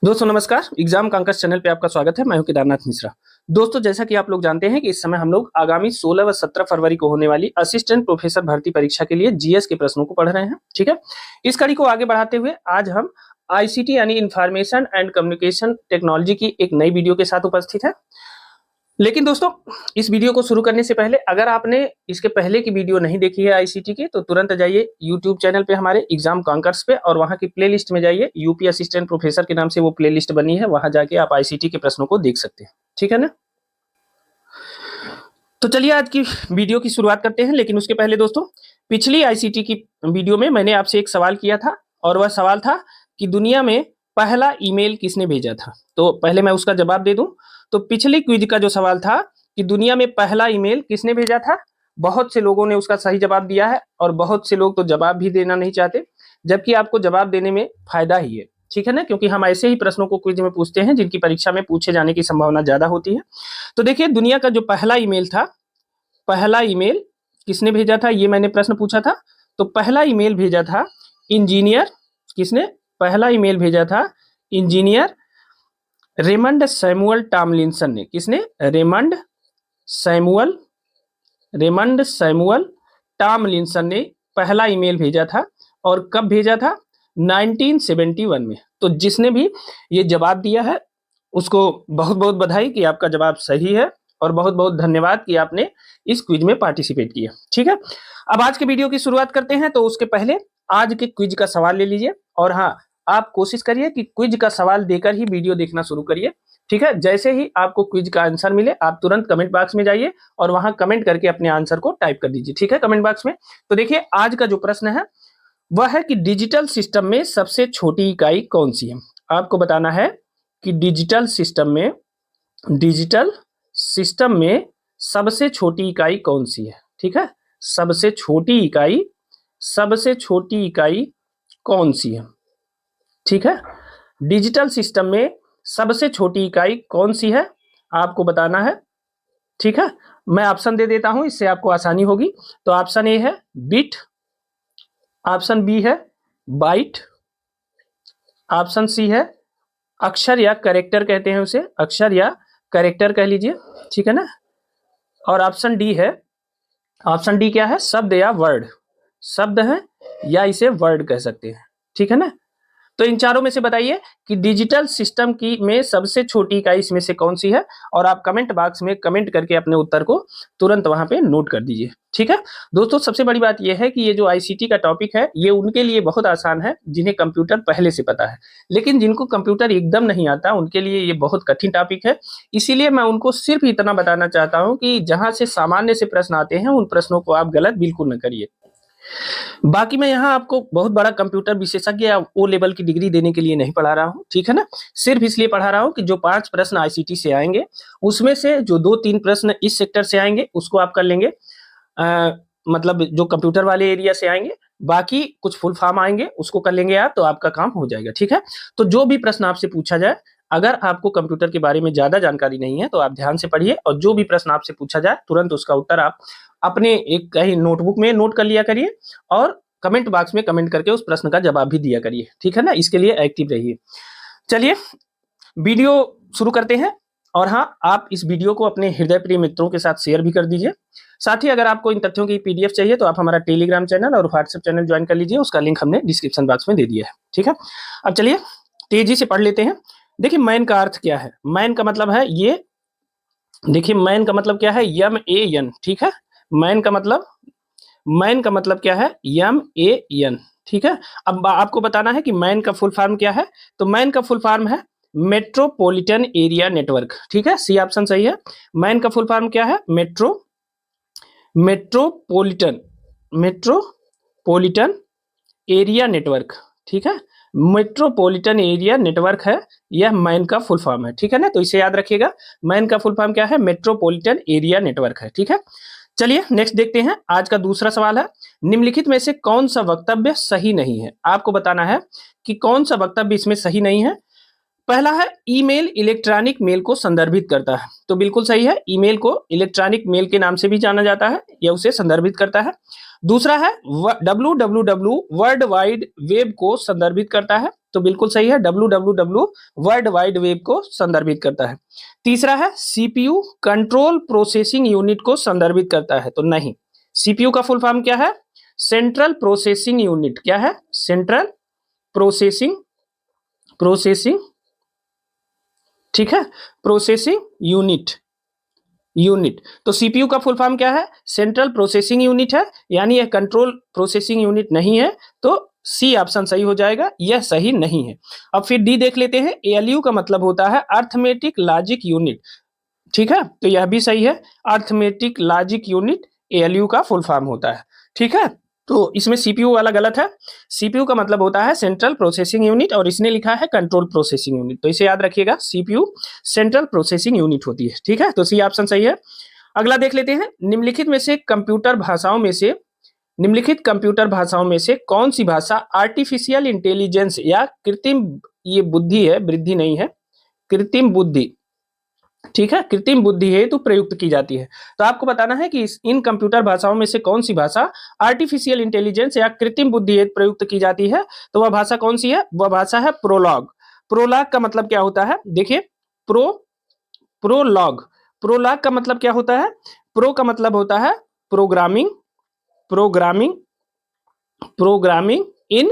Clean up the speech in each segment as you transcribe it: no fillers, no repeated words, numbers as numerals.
दोस्तों नमस्कार। Exam कांकर्स channel पे आपका स्वागत है। मैं हूं केदारनाथ मिश्रा। दोस्तों जैसा कि आप लोग जानते हैं कि इस समय हम लोग आगामी 16 व 17 फरवरी को होने वाली असिस्टेंट प्रोफेसर भर्ती परीक्षा के लिए जीएस के प्रश्नों को पढ़ रहे हैं। ठीक है, इस कड़ी को आगे बढ़ाते हुए आज हम आईसीटी यानी इंफॉर्मेशन एंड कम्युनिकेशन टेक्नोलॉजी की एक नई वीडियो के साथ उपस्थित है। लेकिन दोस्तों इस वीडियो को शुरू करने से पहले अगर आपने इसके पहले की वीडियो नहीं देखी है आईसीटी की, तो तुरंत जाइए यूट्यूब चैनल पे हमारे एग्जाम कांकर्स पे और वहां की प्लेलिस्ट में जाइए। यूपी असिस्टेंट प्रोफेसर के नाम से वो प्लेलिस्ट बनी है, वहां जाके आप आईसीटी के प्रश्नों को देख सकते हैं। ठीक है ना। तो चलिए आज की वीडियो की शुरुआत करते हैं। लेकिन उसके पहले दोस्तों, पिछली आईसीटी की वीडियो में मैंने आपसे एक सवाल किया था और वह सवाल था कि दुनिया में पहला ईमेल किसने भेजा था। तो पहले मैं उसका जवाब दे दूं। तो पिछली क्विज का जो सवाल था कि दुनिया में पहला ईमेल किसने भेजा था, बहुत से लोगों ने उसका सही जवाब दिया है और बहुत से लोग तो जवाब भी देना नहीं चाहते, जबकि आपको जवाब देने में फायदा ही है। ठीक है ना, क्योंकि हम ऐसे ही प्रश्नों को क्विज में पूछते हैं जिनकी परीक्षा में पूछे जाने की संभावना ज्यादा होती है। तो देखिए दुनिया का जो पहला ईमेल था, पहला ईमेल किसने भेजा था, ये मैंने प्रश्न पूछा था। तो पहला ईमेल भेजा था इंजीनियर, किसने पहला ईमेल भेजा था, इंजीनियर रेमंड सैमुअल टॉमलिंसन ने। किसने, रेमंड सैमुअल टॉमलिंसन ने पहला ईमेल भेजा था। और कब भेजा था, 1971 में। तो जिसने भी ये जवाब दिया है उसको बहुत बहुत बधाई कि आपका जवाब सही है और बहुत बहुत धन्यवाद कि आपने इस क्विज में पार्टिसिपेट किया। ठीक है, अब आज के वीडियो की शुरुआत करते हैं। तो उसके पहले आज के क्विज का सवाल ले लीजिए और हाँ, आप कोशिश करिए कि क्विज का सवाल देकर ही वीडियो देखना शुरू करिए। ठीक है, जैसे ही आपको क्विज का आंसर मिले आप तुरंत कमेंट बॉक्स में जाइए और वहां कमेंट करके अपने आंसर को टाइप कर दीजिए। ठीक है, कमेंट बॉक्स में। तो देखिए आज का जो प्रश्न है वह है कि डिजिटल सिस्टम में सबसे छोटी इकाई कौन सी है। आपको बताना है कि डिजिटल सिस्टम में सबसे छोटी इकाई कौन सी है। ठीक है, सबसे छोटी इकाई कौन सी है। ठीक है, डिजिटल सिस्टम में सबसे छोटी इकाई कौन सी है, आपको बताना है। ठीक है, मैं ऑप्शन दे देता हूं, इससे आपको आसानी होगी। तो ऑप्शन ए है बिट, ऑप्शन बी है बाइट, ऑप्शन सी है अक्षर या कैरेक्टर कहते हैं उसे, अक्षर या कैरेक्टर कह लीजिए। ठीक है ना, और ऑप्शन डी है, ऑप्शन डी क्या है, शब्द या वर्ड, शब्द है या इसे वर्ड कह सकते हैं। ठीक है ना, तो इन चारों में से बताइए कि डिजिटल सिस्टम की में सबसे छोटी इकाई इसमें से कौन सी है। और आप कमेंट बॉक्स में कमेंट करके अपने उत्तर को तुरंत वहां पे नोट कर दीजिए। ठीक है दोस्तों, सबसे बड़ी बात यह है कि ये जो आईसीटी का टॉपिक है ये उनके लिए बहुत आसान है जिन्हें कंप्यूटर पहले से पता है, लेकिन जिनको कंप्यूटर एकदम नहीं आता उनके लिए ये बहुत कठिन टॉपिक है। इसीलिए मैं उनको सिर्फ इतना बताना चाहता हूँ कि जहां से सामान्य से प्रश्न आते हैं उन प्रश्नों को आप गलत बिल्कुल न करिए। बाकी मैं यहाँ आपको बहुत बड़ा कंप्यूटर विशेषज्ञ या ओ लेवल की डिग्री देने के लिए नहीं पढ़ा रहा हूँ। ठीक है ना, सिर्फ इसलिए पढ़ा रहा हूँ कि जो 5 प्रश्न आईसीटी से आएंगे उसमें से जो 2-3 प्रश्न इस सेक्टर से आएंगे उसको आप कर लेंगे, मतलब जो कंप्यूटर वाले एरिया से आएंगे, बाकी कुछ फुल फॉर्म आएंगे उसको कर लेंगे आप, तो आपका काम हो जाएगा। ठीक है, तो जो भी प्रश्न आपसे पूछा जाए, अगर आपको कंप्यूटर के बारे में ज्यादा जानकारी नहीं है तो आप ध्यान से पढ़िए और जो भी प्रश्न आपसे पूछा जाए तुरंत उसका उत्तर आप अपने एक कहीं नोटबुक में नोट कर लिया करिए और कमेंट बॉक्स में कमेंट करके उस प्रश्न का जवाब भी दिया करिए। ठीक है ना, इसके लिए एक्टिव रहिए। चलिए वीडियो शुरू करते हैं। और हाँ, आप इस वीडियो को अपने हृदय प्रिय मित्रों के साथ शेयर भी कर दीजिए। साथ ही अगर आपको इन तथ्यों की पीडीएफ चाहिए तो आप हमारा टेलीग्राम चैनल और व्हाट्सएप चैनल ज्वाइन कर लीजिए, उसका लिंक हमने डिस्क्रिप्शन बॉक्स में दे दिया है। ठीक है, अब चलिए तेजी से पढ़ लेते हैं। देखिए मैन का अर्थ क्या है, मैन का मतलब है ये, देखिए मैन का मतलब क्या है, MAN। ठीक है, मैन का मतलब क्या है, MAN। ठीक है, अब आपको बताना है कि मैन का फुल फॉर्म क्या है। तो मैन का फुल फॉर्म है मेट्रोपॉलिटन एरिया नेटवर्क। ठीक है, सी ऑप्शन सही है। मैन का फुल फॉर्म क्या है, मेट्रोपॉलिटन एरिया नेटवर्क। ठीक है, मेट्रोपॉलिटन एरिया नेटवर्क है, यह मैन का फुल फॉर्म है। ठीक है ना, तो इसे याद रखिएगा, मैन का फुल फॉर्म क्या है, मेट्रोपॉलिटन एरिया नेटवर्क है। ठीक है, चलिए नेक्स्ट देखते हैं। आज का दूसरा सवाल है, निम्नलिखित में से कौन सा वक्तव्य सही नहीं है। आपको बताना है कि कौन सा वक्तव्य इसमें सही नहीं है। पहला है ईमेल इलेक्ट्रॉनिक मेल को संदर्भित करता है, तो बिल्कुल सही है, ईमेल को इलेक्ट्रॉनिक मेल के नाम से भी जाना जाता है, यह उसे संदर्भित करता है। दूसरा है www वर्ल्ड वाइड वेब को संदर्भित करता है, तो बिल्कुल सही है, www वर्ल्ड वाइड वेब को संदर्भित करता है। तीसरा है सीपीयू कंट्रोल प्रोसेसिंग यूनिट को संदर्भित करता है, तो नहीं, सीपीयू का फुल फॉर्म क्या है? Central processing unit. क्या है? सेंट्रल प्रोसेसिंग ठीक है, प्रोसेसिंग यूनिट। तो सीपीयू का फुल फॉर्म क्या है? सेंट्रल प्रोसेसिंग यूनिट है, यानी यह कंट्रोल प्रोसेसिंग यूनिट नहीं है, तो सी ऑप्शन सही हो जाएगा, यह सही नहीं है। अब फिर डी देख लेते हैं। एएलयू का मतलब होता है अर्थमेटिक लॉजिक यूनिट, ठीक है, तो यह भी सही है, अर्थमेटिक लॉजिक यूनिट एएलयू का फुल फॉर्म होता है, ठीक है। तो इसमें सीपीयू वाला गलत है, सीपीयू का मतलब होता है सेंट्रल प्रोसेसिंग यूनिट और इसने लिखा है कंट्रोल प्रोसेसिंग यूनिट, तो इसे याद रखिएगा, सीपीयू सेंट्रल प्रोसेसिंग यूनिट होती है, ठीक है, तो सी ऑप्शन सही है। अगला देख लेते हैं। निम्नलिखित कंप्यूटर भाषाओं में से कौन सी भाषा आर्टिफिशियल इंटेलिजेंस या कृत्रिम, ये बुद्धि है, वृद्धि नहीं है, कृत्रिम बुद्धि, ठीक है, कृत्रिम बुद्धि हेतु प्रयुक्त की जाती है। तो आपको बताना है कि इन कंप्यूटर भाषाओं में से कौन सी भाषा आर्टिफिशियल इंटेलिजेंस या कृत्रिम बुद्धि हेतु प्रयुक्त की जाती है। तो वह भाषा कौन सी है? वह भाषा है प्रोलॉग। प्रोलॉग का मतलब क्या होता है? देखिए, प्रोलॉग का मतलब क्या होता है? प्रो का मतलब होता है प्रोग्रामिंग इन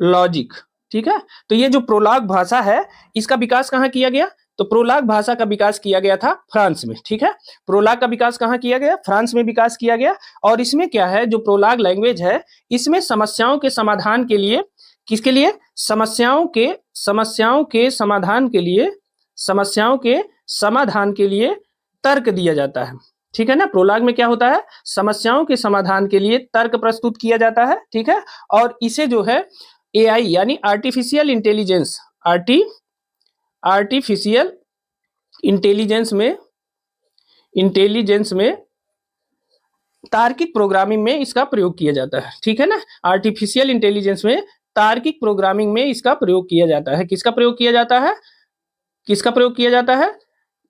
लॉजिक, ठीक है। तो ये जो प्रोलॉग भाषा है, इसका विकास कहाँ किया गया? तो प्रोलॉग भाषा का विकास किया गया था फ्रांस में, ठीक है। प्रोलॉग का विकास कहाँ किया गया? फ्रांस में विकास किया गया। और इसमें क्या है, जो प्रोलॉग लैंग्वेज है, इसमें समस्याओं के समाधान के लिए, किसके लिए? समस्याओं के समाधान के लिए तर्क दिया जाता है, ठीक है ना। प्रोलॉग में क्या होता है? समस्याओं के समाधान के लिए तर्क प्रस्तुत किया जाता है, ठीक है। और इसे जो है एआई यानी आर्टिफिशियल इंटेलिजेंस में तार्किक प्रोग्रामिंग में इसका प्रयोग किया जाता है, ठीक है ना। आर्टिफिशियल इंटेलिजेंस में तार्किक प्रोग्रामिंग में इसका प्रयोग किया जाता है। किसका प्रयोग किया जाता है?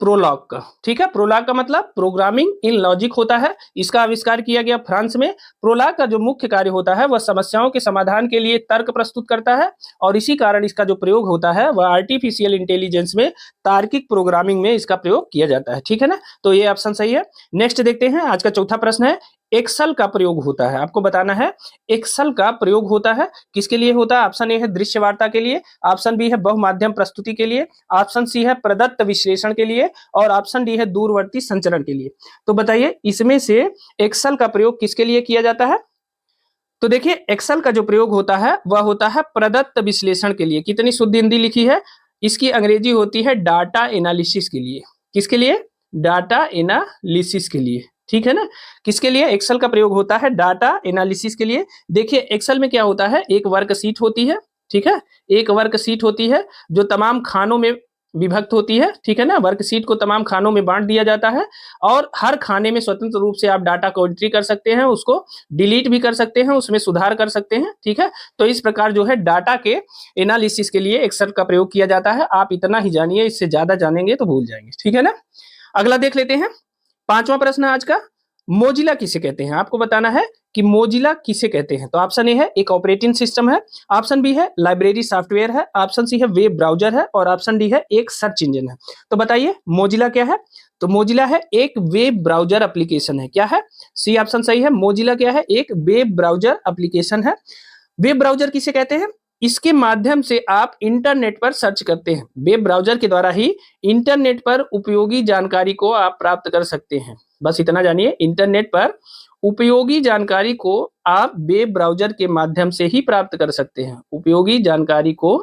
प्रोलॉग का, ठीक है। प्रोलॉग का मतलब प्रोग्रामिंग इन लॉजिक होता है। इसका आविष्कार किया गया फ्रांस में। प्रोलॉग का जो मुख्य कार्य होता है, वह समस्याओं के समाधान के लिए तर्क प्रस्तुत करता है, और इसी कारण इसका जो प्रयोग होता है, वह आर्टिफिशियल इंटेलिजेंस में तार्किक प्रोग्रामिंग में इसका प्रयोग किया जाता है, ठीक है ना। तो ये ऑप्शन सही है। नेक्स्ट देखते हैं। आज का चौथा प्रश्न है, एक्सेल का प्रयोग होता है। आपको बताना है एक्सेल का प्रयोग होता है किसके लिए होता है? ऑप्शन ए है दृश्य वार्ता के लिए, ऑप्शन बी है बहुमाध्यम प्रस्तुति के लिए, ऑप्शन सी है प्रदत्त विश्लेषण के लिए, और ऑप्शन डी है दूरवर्ती संचरण के लिए। तो बताइए, इसमें से एक्सेल का प्रयोग किसके लिए किया जाता है? तो देखिए, एक्सेल का जो प्रयोग होता है, वह होता है प्रदत्त विश्लेषण के लिए। कितनी शुद्ध हिंदी लिखी है! इसकी अंग्रेजी होती है डाटा एनालिसिस के लिए। किसके लिए? डाटा एनालिसिस के लिए, ठीक है ना। किसके लिए एक्सेल का प्रयोग होता है? डाटा एनालिसिस के लिए। देखिए, एक्सेल में क्या होता है, एक वर्कशीट होती है, ठीक है, एक वर्कशीट होती है जो तमाम खानों में विभक्त होती है, ठीक है ना। वर्कशीट को तमाम खानों में बांट दिया जाता है, और हर खाने में स्वतंत्र रूप से आप डाटा को एंट्री कर सकते हैं, उसको डिलीट भी कर सकते हैं, उसमें सुधार कर सकते हैं, ठीक है। तो इस प्रकार जो है डाटा के एनालिसिस के लिए एक्सेल का प्रयोग किया जाता है। आप इतना ही जानिए, इससे ज्यादा जानेंगे तो भूल जाएंगे, ठीक है ना। अगला देख लेते हैं। पांचवा प्रश्न आज का, मोजिला किसे कहते हैं? आपको बताना है कि मोजिला किसे कहते हैं। तो ऑप्शन ए है एक ऑपरेटिंग सिस्टम है, ऑप्शन बी है लाइब्रेरी सॉफ्टवेयर है, ऑप्शन सी है वेब ब्राउजर है, और ऑप्शन डी है एक सर्च इंजन है। तो बताइए, मोजिला क्या है? तो मोजिला है एक वेब ब्राउजर एप्लीकेशन है। क्या है? सी ऑप्शन सही है। मोजिला क्या है? एक वेब ब्राउजर एप्लीकेशन है। वेब ब्राउजर किसे कहते हैं? इसके माध्यम से आप इंटरनेट पर सर्च करते हैं। वेब ब्राउजर के द्वारा ही इंटरनेट पर उपयोगी जानकारी को आप प्राप्त कर सकते हैं। बस इतना जानिए, इंटरनेट पर उपयोगी जानकारी को आप वेब ब्राउजर के माध्यम से ही प्राप्त कर सकते हैं। उपयोगी जानकारी को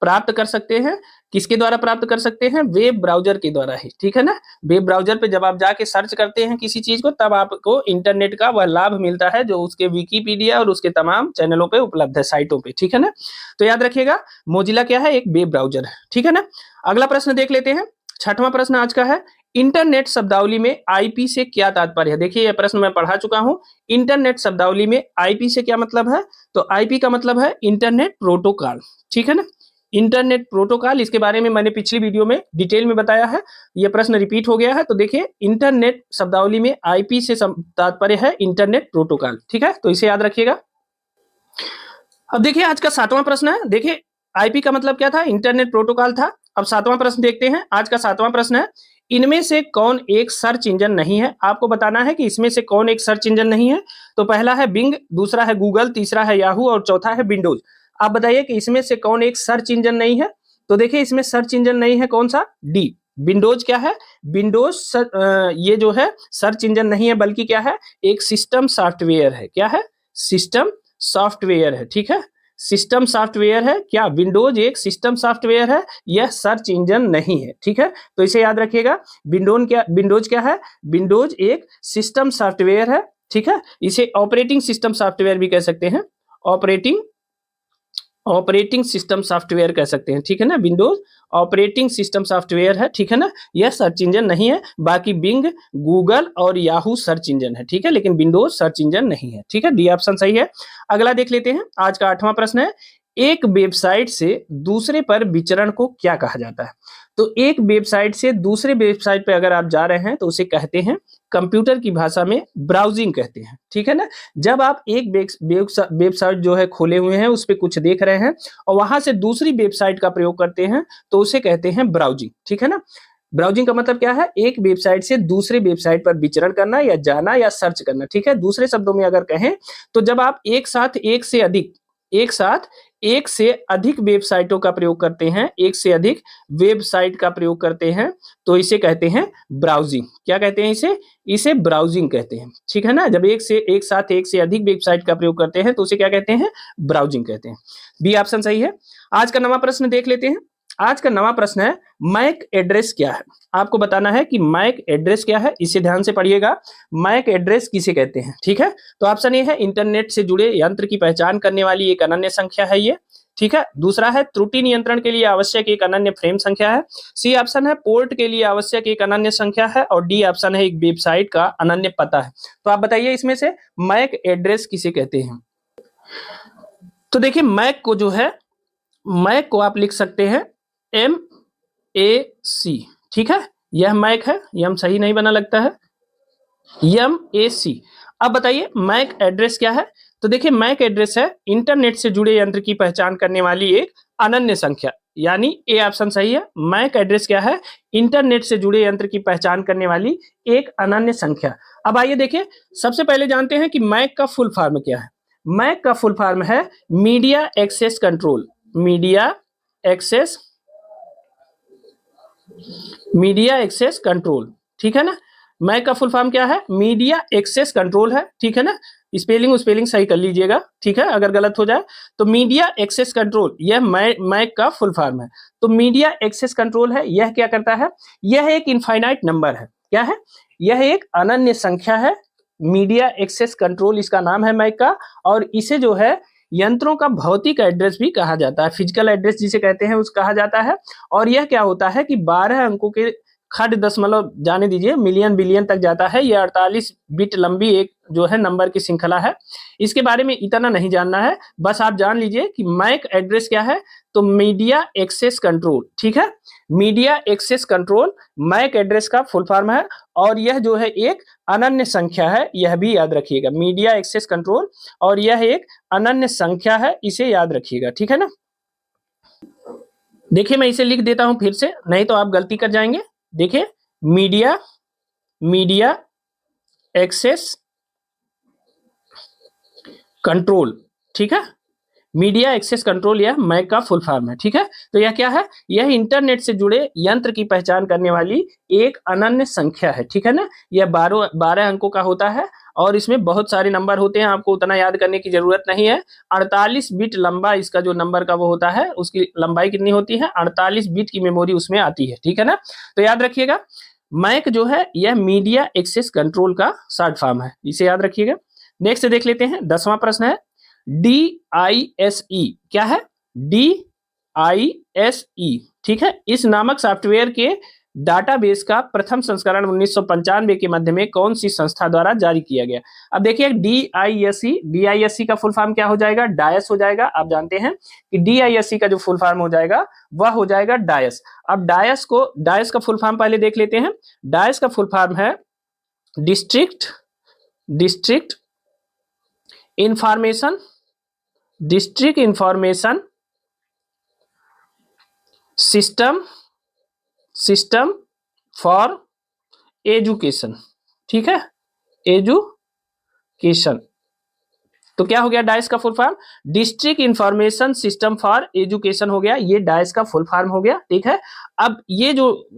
प्राप्त कर सकते हैं। किसके द्वारा प्राप्त कर सकते हैं? वेब ब्राउजर के द्वारा ही, ठीक है ना। वेब ब्राउजर पे जब आप जाके सर्च करते हैं किसी चीज को, तब आपको इंटरनेट का वह लाभ मिलता है जो उसके विकिपीडिया और उसके तमाम चैनलों पे उपलब्ध है, साइटों पे, ठीक है ना। तो याद रखिएगा, मोजिला क्या है? एक वेब ब्राउजर है, ठीक है ना। अगला प्रश्न देख लेते हैं। छठवां प्रश्न आज का है, इंटरनेट शब्दावली में आईपी से क्या तात्पर्य है? देखिए, यह प्रश्न मैं पढ़ा चुका हूं। इंटरनेट शब्दावली में आईपी से क्या मतलब है? तो आईपी का मतलब है इंटरनेट प्रोटोकॉल, ठीक है ना। इंटरनेट प्रोटोकॉल, इसके बारे में मैंने पिछली वीडियो में डिटेल में बताया है, यह प्रश्न रिपीट हो गया है। तो देखिए, इंटरनेट शब्दावली में आईपी से तात्पर्य है इंटरनेट प्रोटोकॉल, ठीक है, तो इसे याद रखिएगा। अब देखिए, आज का 7वां प्रश्न है। देखिए, आईपी का मतलब क्या था? इंटरनेट प्रोटोकॉल था। अब 7वां प्रश्न देखते हैं। आज का 7वां प्रश्न है, इनमें से कौन एक सर्च इंजन नहीं है? आपको बताना है कि इसमें से कौन एक सर्च इंजन नहीं है। तो पहला है बिंग, दूसरा है गूगल, तीसरा है याहू और चौथा है विंडोज। आप बताइए कि इसमें से कौन एक सर्च इंजन नहीं है। तो देखिए, इसमें सर्च इंजन नहीं है, कौन सा? D, Windows. क्या है? विंडोज ये जो है सर्च इंजन नहीं है, बल्कि क्या है? एक सिस्टम सॉफ्टवेयर है। क्या है? सिस्टम सॉफ्टवेयर है, ठीक है। सिस्टम सॉफ्टवेयर है। क्या? विंडोज एक सिस्टम सॉफ्टवेयर है, यह सर्च इंजन नहीं है, ठीक है। तो इसे याद रखिएगा। विंडोज क्या है? विंडोज एक सिस्टम सॉफ्टवेयर है, ठीक है। इसे ऑपरेटिंग सिस्टम सॉफ्टवेयर भी कह सकते हैं, ऑपरेटिंग सिस्टम सॉफ्टवेयर कह सकते हैं, ठीक है ना। विंडोज ऑपरेटिंग सिस्टम सॉफ्टवेयर है, ठीक है ना। यह सर्च इंजन नहीं है। बाकी बिंग, गूगल और याहू सर्च इंजन है, ठीक है, लेकिन विंडोज सर्च इंजन नहीं है, ठीक है। डी ऑप्शन सही है। अगला देख लेते हैं। आज का 8वां प्रश्न है, एक वेबसाइट से दूसरे पर विचरण को क्या कहा जाता है? तो एक वेबसाइट से दूसरे वेबसाइट पे अगर आप जा रहे हैं तो उसे कहते हैं, कंप्यूटर की भाषा में ब्राउजिंग कहते हैं, ठीक है ना। जब आप एक वेबसाइट जो है खोले हुए हैं, उस पर कुछ देख रहे हैं और वहां से दूसरी वेबसाइट का प्रयोग करते हैं तो उसे कहते हैं ब्राउजिंग, ठीक है ना। ब्राउजिंग का मतलब क्या है? एक वेबसाइट से दूसरे वेबसाइट पर विचरण करना या जाना या सर्च करना, ठीक है। दूसरे शब्दों में अगर कहें तो जब आप एक साथ एक से अधिक वेबसाइटों का प्रयोग करते हैं, एक से अधिक वेबसाइट का प्रयोग करते हैं, तो इसे कहते हैं ब्राउजिंग। क्या कहते हैं इसे? इसे ब्राउजिंग कहते हैं, ठीक है ना। जब एक साथ एक से अधिक वेबसाइट का प्रयोग करते हैं तो उसे क्या कहते हैं? ब्राउजिंग कहते हैं। बी ऑप्शन सही है। आज का नवा प्रश्न देख लेते हैं। आज का नवा प्रश्न है, मैक एड्रेस क्या है? आपको बताना है कि मैक एड्रेस क्या है। इसे ध्यान से पढ़िएगा। मैक एड्रेस किसे कहते हैं, ठीक है। तो ऑप्शन ए है, इंटरनेट से जुड़े यंत्र की पहचान करने वाली एक अनन्य संख्या है ये, ठीक है। दूसरा है, त्रुटि नियंत्रण के लिए आवश्यक एक अनन्य फ्रेम संख्या है। सी ऑप्शन है, पोर्ट के लिए आवश्यक एक अनन्य संख्या है। और डी ऑप्शन है, एक वेबसाइट का अनन्य पता है। तो आप बताइए, इसमें से मैक एड्रेस किसे कहते हैं? तो देखिए, मैक को आप लिख सकते हैं MAC, ठीक है। यह मैक है, यम सही नहीं बना लगता है, MAC। अब बताइए, मैक एड्रेस क्या है? तो देखिए, मैक एड्रेस है इंटरनेट से जुड़े यंत्र की पहचान करने वाली एक अनन्य संख्या, यानी ए ऑप्शन सही है। मैक एड्रेस क्या है? इंटरनेट से जुड़े यंत्र की पहचान करने वाली एक अनन्य संख्या। अब आइए देखिए, सबसे पहले जानते हैं कि मैक का फुल फॉर्म क्या है। मैक का फुल फॉर्म है media access control. Media access control, ठीक है ना। मैक का फुल फॉर्म क्या है? मीडिया एक्सेस कंट्रोल है, ठीक है ना। स्पेलिंग सही कर लीजिएगा, ठीक है, अगर गलत हो जाए तो। मीडिया एक्सेस कंट्रोल, यह मैक का फुल फॉर्म है। तो मीडिया एक्सेस कंट्रोल है, यह क्या करता है? यह एक इनफाइनाइट नंबर है। क्या है? यह एक अनन्य संख्या है। मीडिया एक्सेस कंट्रोल इसका नाम है मैक का। और इसे जो है यंत्रों का भौतिक एड्रेस भी कहा जाता है, फिजिकल एड्रेस जिसे कहते हैं उस कहा जाता है। और यह क्या होता है कि 12 अंकों के खंड दशमलव, जाने दीजिए, मिलियन बिलियन तक जाता है। यह 48 बिट लंबी एक जो है नंबर की श्रृंखला है। इसके बारे में इतना नहीं जानना है, बस आप जान लीजिए कि मैक एड्रेस क्या है। तो मीडिया एक्सेस कंट्रोल, ठीक है। Media access control MAC address का फुल फॉर्म है। और यह जो है एक अनन्य संख्या है, यह भी याद रखिएगा। मीडिया एक्सेस कंट्रोल, और यह एक अनन्य संख्या है, इसे याद रखिएगा, ठीक है ना। देखिए, मैं इसे लिख देता हूं फिर से, नहीं तो आप गलती कर जाएंगे। देखिए, मीडिया एक्सेस कंट्रोल, ठीक है। मीडिया एक्सेस कंट्रोल यह मैक का फुल फॉर्म है, ठीक है। तो यह क्या है? यह इंटरनेट से जुड़े यंत्र की पहचान करने वाली एक अनन्य संख्या है, ठीक है ना। यह 12 अंकों का होता है और इसमें बहुत सारे नंबर होते हैं, आपको उतना याद करने की जरूरत नहीं है। 48 बिट लंबा इसका जो नंबर का वो होता है, उसकी लंबाई कितनी होती है? 48 बिट की मेमोरी उसमें आती है, ठीक है ना। तो याद रखिएगा, मैक जो है यह मीडिया एक्सेस कंट्रोल का शॉर्ट फॉर्म है, इसे याद रखिएगा। नेक्स्ट देख लेते हैं। 10वां प्रश्न है, DISE क्या है? DISE, ठीक है। इस नामक सॉफ्टवेयर के डाटाबेस का प्रथम संस्करण 1995 के मध्य में कौन सी संस्था द्वारा जारी किया गया? अब देखिए DISC का फुल फॉर्म क्या हो जाएगा? डायस हो जाएगा। आप जानते हैं कि DISC का जो फुल फॉर्म हो जाएगा वह हो जाएगा डायस। अब डायस का फुल फॉर्म पहले देख लेते हैं। डायस का फुल फॉर्म है district information system for education. ठीक है, एजुकेशन। तो क्या हो गया डाइस का full form? District information system for education हो गया, ये डाइस का फुल फॉर्म हो गया। ठीक है, अब ये जो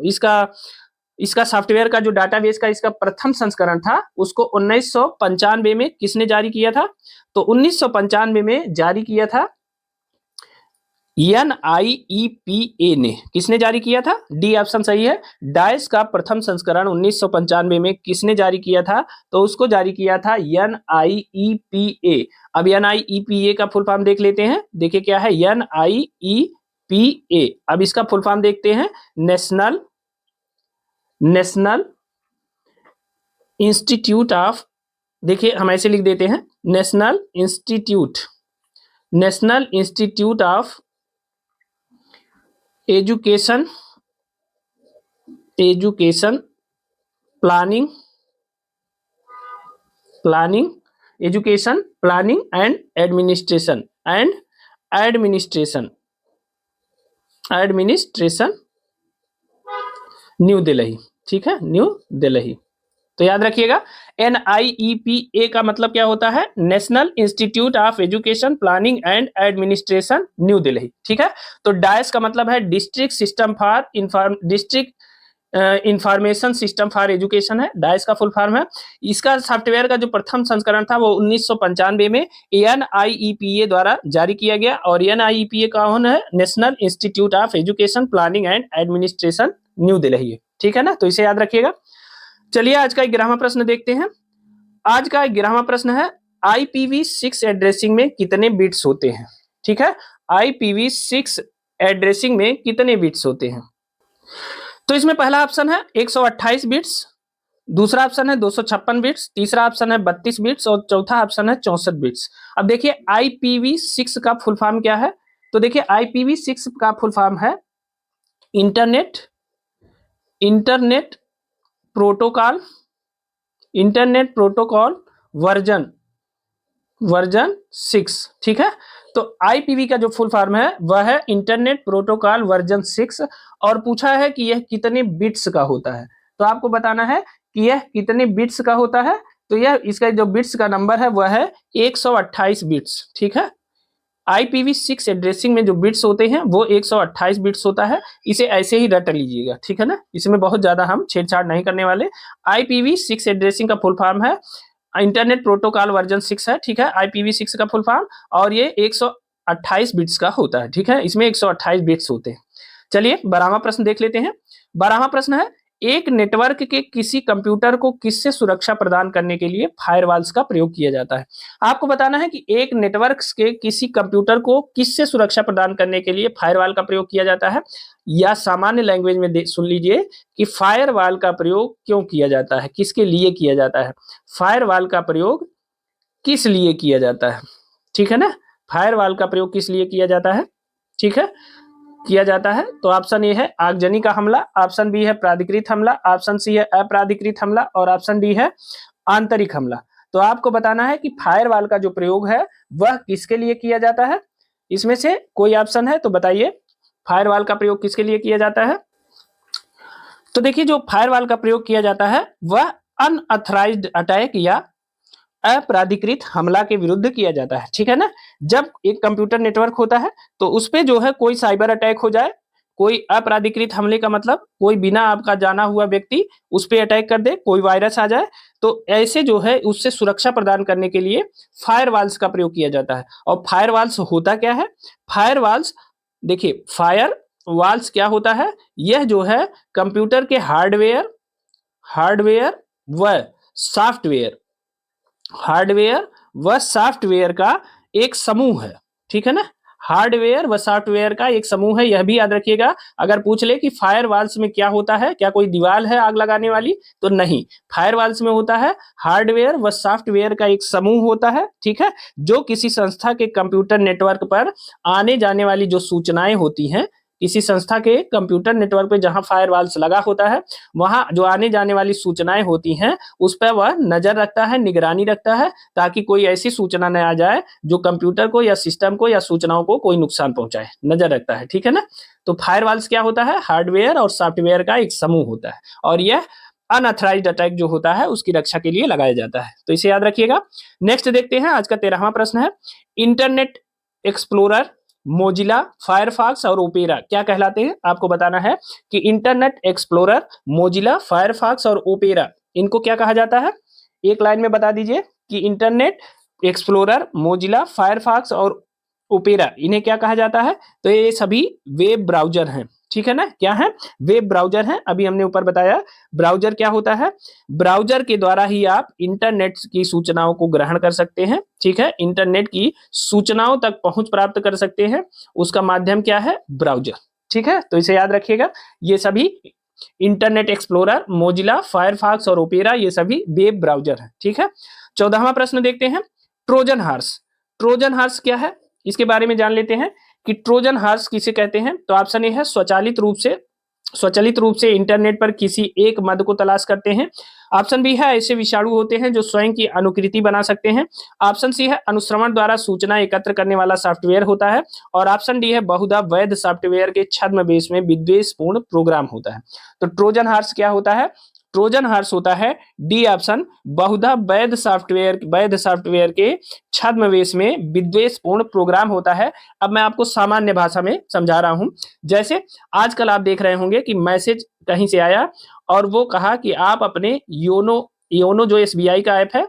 इसका सॉफ्टवेयर का जो डाटाबेस का इसका प्रथम संस्करण था उसको 1995 में किसने जारी किया था? तो 1995 में जारी किया था NIEPA ने। किसने जारी किया था? डी ऑप्शन सही है। डाइस का प्रथम संस्करण 1995 में किसने जारी किया था? तो उसको जारी किया था NIEPA। अब NIEPA का फुल फॉर्म देख लेते हैं। देखिए क्या है NIEPA। अब इसका फुल फॉर्म देखते हैं, नेशनल इंस्टीट्यूट ऑफ, देखिए हम ऐसे लिख देते हैं, national institute of education planning and administration new Delhi. ठीक है, न्यू दिल्ली। तो याद रखिएगा NIEPA का मतलब क्या होता है? National institute of education planning and administration new Delhi. ठीक है, तो डायस का मतलब है district information system for education है, डायस का फुल फॉर्म है। इसका सॉफ्टवेयर का जो प्रथम संस्करण था वो 1995 में NIEPA द्वारा जारी किया गया। और NIEPA कौन है? National institute of education planning and administration new Delhi. ठीक है ना, तो इसे याद रखिएगा। चलिए आज का 11वां प्रश्न देखते हैं। आज का 11वां प्रश्न है IPv6 एड्रेसिंग में कितने बिट्स होते हैं? ठीक है, IPv6 एड्रेसिंग में कितने बिट्स होते हैं? तो इसमें पहला ऑप्शन है 128 बिट्स, दूसरा ऑप्शन है 256 बिट्स, तीसरा ऑप्शन है 32 बिट्स और चौथा ऑप्शन है 64 बिट्स। अब देखिए IPv6 का फुल फॉर्म क्या है? तो देखिए IPv6 का फुल फॉर्म है इंटरनेट प्रोटोकॉल वर्जन 6। ठीक है, तो IPv का जो फुल फॉर्म है वह है इंटरनेट प्रोटोकॉल वर्जन 6। और पूछा है कि यह कितने बिट्स का होता है, तो आपको बताना है कि यह कितने बिट्स का होता है। तो यह इसका जो बिट्स का नंबर है वह है 128 बिट्स। ठीक है, IPv6 एड्रेसिंग में जो बिट्स होते हैं वो 128 बिट्स होता है। इसे ऐसे ही रट लीजिएगा, ठीक है ना, इसमें बहुत ज्यादा हम छेड़छाड़ नहीं करने वाले। IPv6 एड्रेसिंग का फुल फॉर्म है इंटरनेट प्रोटोकॉल वर्जन 6 है। ठीक है, IPv6 का फुल फॉर्म, और ये 128 बिट्स का होता है। ठीक है, इसमें 128 बिट्स होते हैं। चलिए 12वां प्रश्न देख लेते हैं। 12वां प्रश्न है एक नेटवर्क के किसी कंप्यूटर को किससे सुरक्षा प्रदान करने के लिए फायरवॉल्स का प्रयोग किया जाता है? आपको बताना है कि एक नेटवर्क के किसी कंप्यूटर को किससे सुरक्षा प्रदान करने के लिए फायरवॉल का प्रयोग किया जाता है, या सामान्य लैंग्वेज में सुन लीजिए कि फायरवॉल का प्रयोग क्यों किया जाता है, किसके लिए किया जाता है, फायरवॉल का प्रयोग किस लिए किया जाता है। ठीक है ना, फायरवॉल का प्रयोग किस लिए किया जाता है? ठीक है, किया जाता है। तो ऑप्शन ए है आगजनी का हमला, ऑप्शन बी है प्राधिकृत हमला, ऑप्शन सी है अप्राधिकृत हमला और ऑप्शन डी है आंतरिक हमला। तो आपको बताना है कि फायरवॉल का जो प्रयोग है वह किसके लिए किया जाता है। इसमें से कोई ऑप्शन है तो बताइए, फायरवॉल का प्रयोग किसके लिए किया जाता है? तो देखिए जो फायरवॉल का प्रयोग किया जाता है वह अनऑथराइज्ड अटैक या अप्राधिकृत हमला के विरुद्ध किया जाता है। ठीक है ना, जब एक कंप्यूटर नेटवर्क होता है तो उस पे जो है कोई साइबर अटैक हो जाए, कोई अप्राधिकृत हमले का मतलब कोई बिना आपका जाना हुआ व्यक्ति उस पे अटैक कर दे, कोई वायरस आ जाए, तो ऐसे जो है उससे सुरक्षा प्रदान करने के लिए फायरवॉल्स का प्रयोग किया जाता है। और फायरवॉल्स होता क्या है? फायरवॉल्स, देखिए फायरवॉल्स क्या होता है, यह जो है कंप्यूटर के हार्डवेयर व सॉफ्टवेयर का एक समूह है। ठीक है ना, हार्डवेयर व सॉफ्टवेयर का एक समूह है, यह भी याद रखिएगा। अगर पूछ ले कि फायरवॉल्स में क्या होता है, क्या कोई दीवार है आग लगाने वाली, तो नहीं, फायरवॉल्स में होता है हार्डवेयर व सॉफ्टवेयर का एक समूह होता है, ठीक है, जो किसी संस्था के कंप्यूटर नेटवर्क पर आने जाने वाली जो सूचनाएं होती हैं, किसी संस्था के कंप्यूटर नेटवर्क पे जहां फायरवॉल्स लगा होता है, वहां जो आने जाने वाली सूचनाएं होती हैं उस पर वह नजर रखता है, निगरानी रखता है, ताकि कोई ऐसी सूचना न आ जाए जो कंप्यूटर को या सिस्टम को या सूचनाओं को कोई नुकसान पहुंचाए, नजर रखता है, ठीक है ना। तो फायरवॉल्स क्या होता है, हार्डवेयर और सॉफ्टवेयर का एक समूह होता है, और यह अनऑथराइज्ड अटैक जो होता है उसकी रक्षा के लिए लगाया जाता है, तो इसे याद रखिएगा। नेक्स्ट देखते हैं, आज का 13वां प्रश्न है, इंटरनेट एक्सप्लोरर, मोजिला, फायरफॉक्स और ओपेरा क्या कहलाते हैं? आपको बताना है कि इंटरनेट एक्सप्लोरर, मोजिला, फायरफॉक्स और ओपेरा इनको क्या कहा जाता है? एक लाइन में बता दीजिए कि इंटरनेट एक्सप्लोरर, मोजिला, फायरफॉक्स और ओपेरा इन्हें क्या कहा जाता है? तो ये सभी वेब ब्राउजर हैं, ठीक है ना। क्या है? वेब ब्राउजर हैं। अभी हमने ऊपर बताया ब्राउजर क्या होता है। ब्राउजर के द्वारा ही आप इंटरनेट की सूचनाओं को ग्रहण कर सकते हैं, ठीक है, इंटरनेट की सूचनाओं तक पहुंच प्राप्त कर सकते हैं, उसका माध्यम क्या है? ब्राउजर, ठीक है। तो इसे याद रखिएगा, ये सभी इंटरनेट एक्सप्लोरर, मोजिला, फायरफॉक्स और ओपेरा ये सभी वेब ब्राउजर हैं, ठीक है। 14वां प्रश्न देखते हैं, ट्रोजन हॉर्स। ट्रोजन हॉर्स क्या है, इसके बारे में जान लेते हैं कि ट्रोजन हॉर्स किसे कहते हैं। तो ऑप्शन ए है स्वचालित रूप से इंटरनेट पर किसी एक मद को तलाश करते हैं। ऑप्शन बी है ऐसे विषाणु होते हैं जो स्वयं की अनुकृति बना सकते हैं। ऑप्शन सी है अनुश्रवण द्वारा सूचना एकत्र करने वाला सॉफ्टवेयर होता है। और ऑप्शन डी है बहुधा वैध सॉफ्टवेयर के छद्मवेश में विद्वेषपूर्ण प्रोग्राम होता है। तो ट्रोजन हॉर्स क्या होता है? ट्रोजन हॉर्स होता है डी ऑप्शन, बहुधा वैध सॉफ्टवेयर के छद्मवेश में विद्वेषपूर्ण प्रोग्राम होता है। अब मैं आपको सामान्य भाषा में समझा रहा हूं। जैसे आजकल आप देख रहे होंगे कि मैसेज कहीं से आया और वो कहा कि आप अपने योनो जो एसबीआई का ऐप है,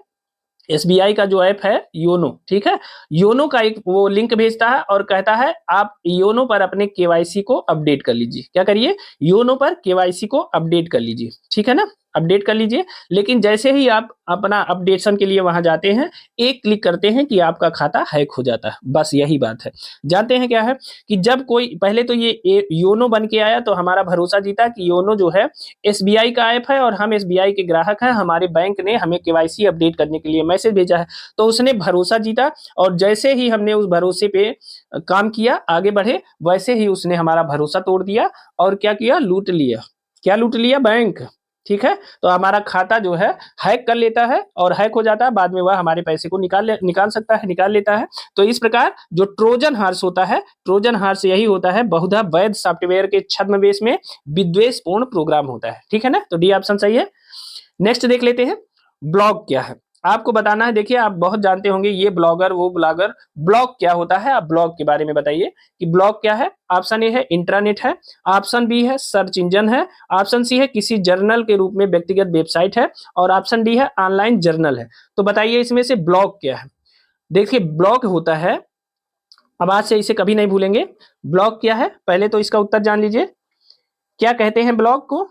एसबीआई का जो ऐप है योनो, ठीक है, योनो का एक वो लिंक भेजता है और कहता है आप योनो पर अपने केवाईसी को अपडेट कर लीजिए। क्या करिए? योनो पर केवाईसी को अपडेट कर लीजिए, ठीक है ना, अपडेट कर लीजिए। लेकिन जैसे ही आप अपना अपडेशन के लिए वहां जाते हैं, एक क्लिक करते हैं कि आपका खाता हैक हो जाता है। बस यही बात है। जानते हैं क्या है कि जब कोई पहले तो ये योनो बन के आया तो हमारा भरोसा जीता कि योनो जो है एसबीआई का ऐप है और हम एसबीआई के ग्राहक हैं, हमारे बैंक ने हमें केवाईसी अपडेट करने के लिए मैसेज भेजा है, तो उसने भरोसा जीता। और जैसे ही हमने उस भरोसे पे काम किया, आगे बढ़े, वैसे ही उसने हमारा भरोसा तोड़ दिया और क्या किया? लूट लिया। क्या लूट लिया? बैंक, ठीक है। तो हमारा खाता जो है हैक कर लेता है और हैक हो जाता है, बाद में वह हमारे पैसे को निकाल लेता है। तो इस प्रकार जो ट्रोजन हॉर्स होता है, ट्रोजन हॉर्स यही होता है, बहुधा वैध सॉफ्टवेयर के छद्मवेश में विद्वेषपूर्ण प्रोग्राम होता है, ठीक है ना। तो डी ऑप्शन सही है। नेक्स्ट देख लेते हैं, ब्लॉग क्या है। आपको बताना है, देखिए आप बहुत जानते होंगे ये ब्लॉगर वो ब्लॉगर, ब्लॉग क्या होता है, आप ब्लॉग के बारे में बताइए कि ब्लॉग क्या है। ऑप्शन ए है इंट्रानेट है, ऑप्शन बी है सर्च इंजन है, ऑप्शन सी है किसी जर्नल के रूप में व्यक्तिगत वेबसाइट है, और ऑप्शन डी है ऑनलाइन जर्नल है। तो बताइए इसमें से ब्लॉग क्या है। देखिए ब्लॉग होता है, अब आज से इसे कभी नहीं भूलेंगे, ब्लॉग क्या है, पहले तो इसका उत्तर जान लीजिए। क्या कहते हैं ब्लॉग को?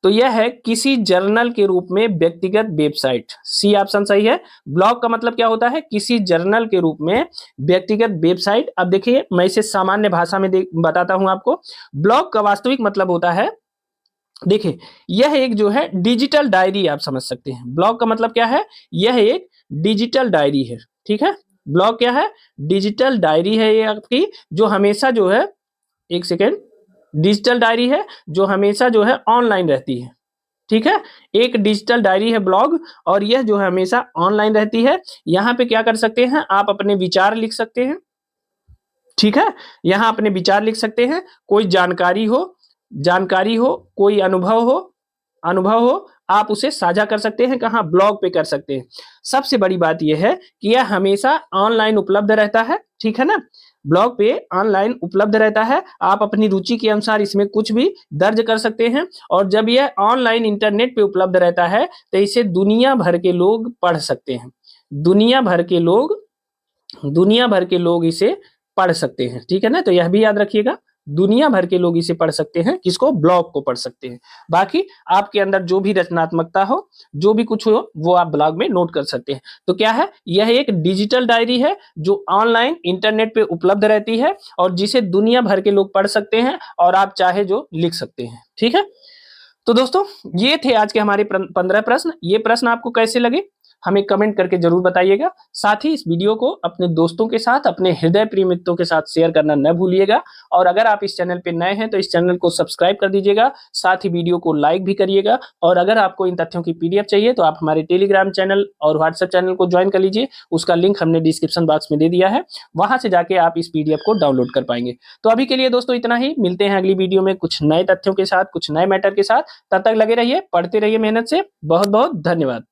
तो यह है किसी जर्नल के रूप में व्यक्तिगत वेबसाइट। सी ऑप्शन सही है। ब्लॉग का मतलब क्या होता है? किसी जर्नल के रूप में व्यक्तिगत वेबसाइट। अब देखिए मैं इसे सामान्य भाषा में बताता हूं आपको। ब्लॉग का वास्तविक मतलब होता है, देखिए यह एक जो है डिजिटल डायरी आप समझ सकते हैं। ब्लॉग का मतलब क्या है? यह एक डिजिटल डायरी है, ठीक है। ब्लॉग क्या है? डिजिटल डायरी है ये आपकी, जो हमेशा जो है, एक सेकेंड, डिजिटल डायरी है जो हमेशा जो है ऑनलाइन रहती है, ठीक है। एक डिजिटल डायरी है ब्लॉग, और यह जो है हमेशा ऑनलाइन रहती है। यहाँ पे क्या कर सकते हैं? आप अपने विचार लिख सकते हैं, ठीक है। यहाँ अपने विचार लिख सकते हैं, कोई जानकारी हो, कोई अनुभव हो, आप उसे साझा कर सकते हैं। कहाँ? ब्लॉग पे कर सकते हैं। सबसे बड़ी बात यह है कि यह हमेशा ऑनलाइन उपलब्ध रहता है, ठीक है ना। ब्लॉग पे ऑनलाइन उपलब्ध रहता है, आप अपनी रुचि के अनुसार इसमें कुछ भी दर्ज कर सकते हैं। और जब यह ऑनलाइन इंटरनेट पे उपलब्ध रहता है तो इसे दुनिया भर के लोग पढ़ सकते हैं। दुनिया भर के लोग इसे पढ़ सकते हैं, ठीक है ना। तो यह भी याद रखिएगा। दुनिया भर के लोग इसे पढ़ सकते हैं। किसको? ब्लॉग को पढ़ सकते हैं। बाकी आपके अंदर जो भी रचनात्मकता हो, जो भी कुछ हो, वो आप ब्लॉग में नोट कर सकते हैं। तो क्या है? यह एक डिजिटल डायरी है जो ऑनलाइन इंटरनेट पे उपलब्ध रहती है और जिसे दुनिया भर के लोग पढ़ सकते हैं और आप चाहे जो लिख सकते हैं। ठीक है? तो दोस्तों, ये थे आज के हमारे 15 प्रश्न। ये प्रश्न आपको कैसे लगे हमें कमेंट करके जरूर बताइएगा। साथ ही इस वीडियो को अपने दोस्तों के साथ, अपने हृदय प्रिय मित्रों के साथ शेयर करना न भूलिएगा। और अगर आप इस चैनल पे नए हैं तो इस चैनल को सब्सक्राइब कर दीजिएगा। साथ ही वीडियो को लाइक भी करिएगा। और अगर आपको इन तथ्यों की पीडीएफ चाहिए तो आप हमारे टेलीग्राम चैनल और व्हाट्सएप चैनल को ज्वाइन कर लीजिए। उसका लिंक हमने डिस्क्रिप्शन बॉक्स में दे दिया है, वहां से जाके आप इस पीडीएफ को डाउनलोड कर पाएंगे। तो अभी के लिए दोस्तों इतना ही। मिलते हैं अगली वीडियो में कुछ नए तथ्यों के साथ, कुछ नए मैटर के साथ। तब तक लगे रहिए, पढ़ते रहिए मेहनत से। बहुत बहुत धन्यवाद।